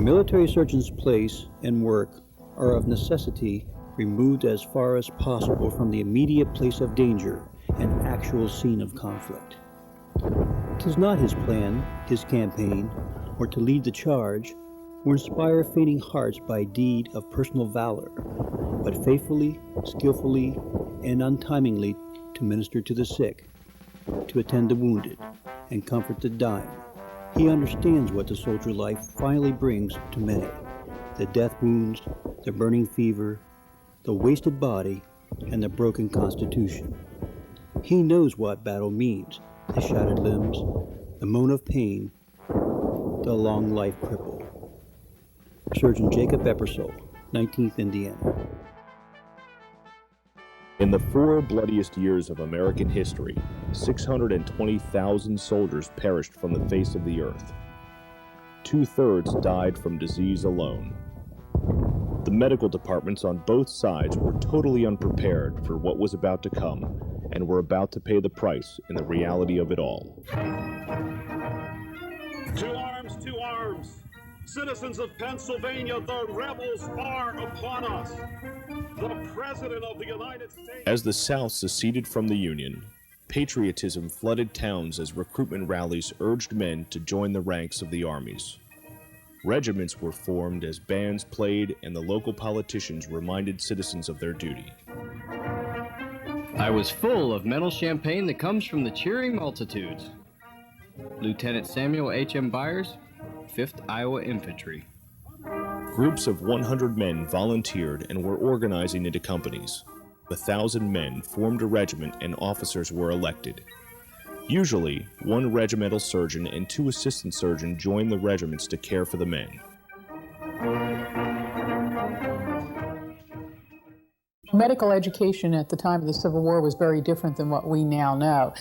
military surgeon's place and work are of necessity removed as far as possible from the immediate place of danger and actual scene of conflict. 'Tis not his plan, his campaign, or to lead the charge, or inspire fainting hearts by deed of personal valor, but faithfully, skillfully, and untimingly to minister to the sick, to attend the wounded, and comfort the dying. He understands what the soldier life finally brings to many: the death wounds, the burning fever, the wasted body, and the broken constitution. He knows what battle means: the shattered limbs, the moan of pain, the long life cripple. Surgeon Jacob Eppersole, 19th Indiana. In the 4 bloodiest years of American history, 620,000 soldiers perished from the face of the earth. 2/3 died from disease alone. The medical departments on both sides were totally unprepared for what was about to come, and were about to pay the price in the reality of it all. To arms, to arms! Citizens of Pennsylvania, the rebels are upon us! The President of the United States... As the South seceded from the Union, patriotism flooded towns as recruitment rallies urged men to join the ranks of the armies. Regiments were formed as bands played and the local politicians reminded citizens of their duty. I was full of mental champagne that comes from the cheering multitudes. Lieutenant Samuel H.M. Byers, 5th Iowa Infantry. Groups of 100 men volunteered and were organizing into companies. 1,000 men formed a regiment and officers were elected. Usually, 1 regimental surgeon and 2 assistant surgeons joined the regiments to care for the men. Medical education at the time of the Civil War was very different than what we now know.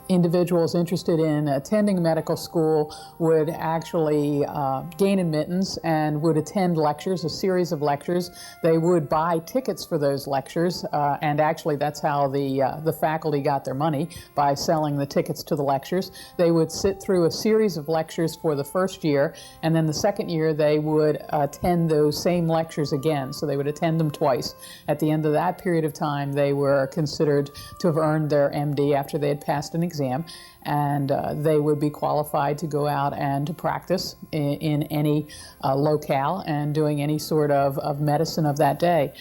Individuals interested in attending medical school would actually gain admittance and would attend lectures, a series of lectures. They would buy tickets for those lectures, and actually that's how the faculty got their money, by selling the tickets to the lectures. They would sit through a series of lectures for the first year, and then the second year they would attend those same lectures again. So they would attend them twice. At the end of that period of time, they were considered to have earned their MD after they had passed an exam, and they would be qualified to go out and to practice in any locale and doing any sort of medicine of that day.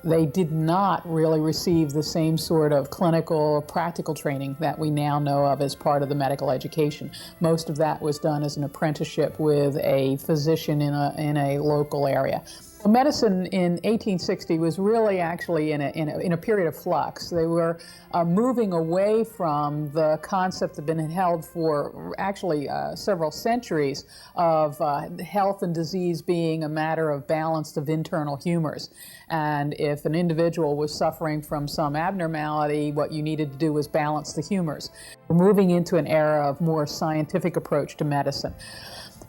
They did not really receive the same sort of clinical, practical training that we now know of as part of the medical education. Most of that was done as an apprenticeship with a physician in a local area. Medicine in 1860 was really actually in a period of flux. They were moving away from the concept that had been held for actually several centuries of health and disease being a matter of balance of internal humors. And if an individual was suffering from some abnormality, what you needed to do was balance the humors. We're moving into an era of more scientific approach to medicine.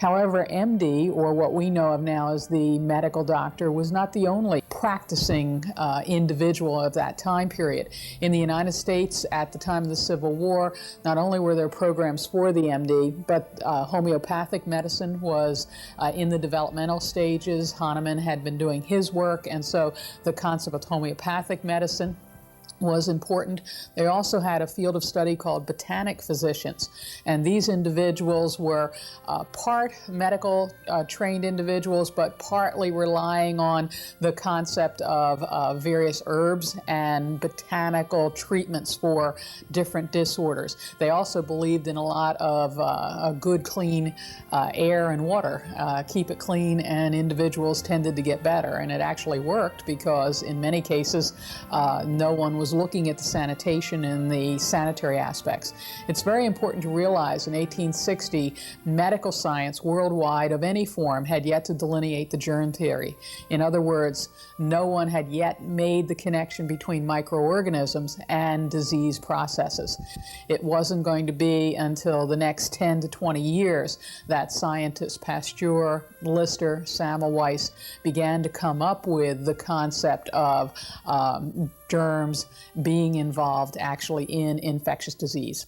However, MD, or what we know of now as the medical doctor, was not the only practicing individual of that time period. In the United States, at the time of the Civil War, not only were there programs for the MD, but homeopathic medicine was in the developmental stages. Hahnemann had been doing his work, and so the concept of homeopathic medicine was important. They also had a field of study called botanic physicians, and these individuals were part medical trained individuals, but partly relying on the concept of various herbs and botanical treatments for different disorders. They also believed in a lot of a good, clean air and water. Keep it clean and individuals tended to get better, and it actually worked because in many cases no one was looking at the sanitation and the sanitary aspects. It's very important to realize in 1860, medical science worldwide of any form had yet to delineate the germ theory. In other words, no one had yet made the connection between microorganisms and disease processes. It wasn't going to be until the next 10 to 20 years that scientists Pasteur, Lister, Semmelweis began to come up with the concept of germs being involved actually in infectious disease.